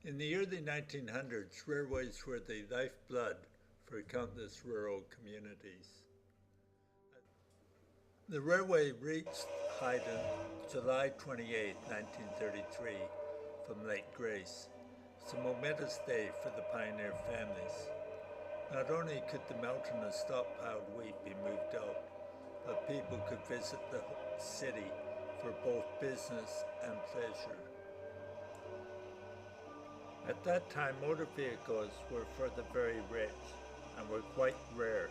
In the early 1900s, railways were the lifeblood for countless rural communities. The railway reached Hyden July 28, 1933, from Lake Grace. It's a momentous day for the pioneer families. Not only could the mountainous stockpiled wheat be moved out, but people could visit the city for both business and pleasure. At that time, motor vehicles were for the very rich and were quite rare.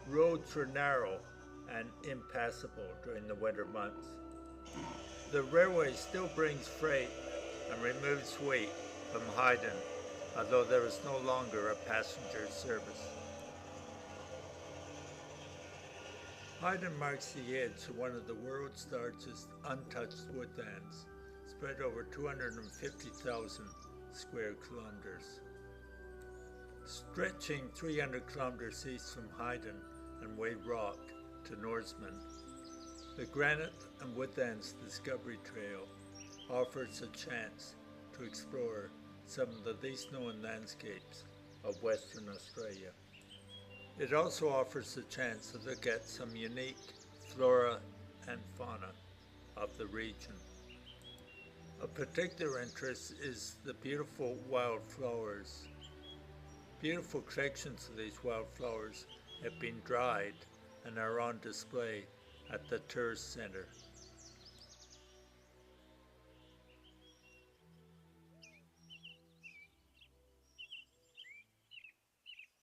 Roads were narrow and impassable during the winter months. The railway still brings freight and removes wheat from Hyden, although there is no longer a passenger service. Hyden marks the edge of one of the world's largest untouched woodlands, spread over 250,000 square kilometers. Stretching 300 kilometers east from Hyden and Wave Rock to Norseman, the Granite and Woodlands Discovery Trail offers a chance to explore some of the least known landscapes of Western Australia. It also offers a chance to look at some unique flora and fauna of the region. Of particular interest is the beautiful wildflowers. Beautiful collections of these wildflowers have been dried and are on display at the tourist center.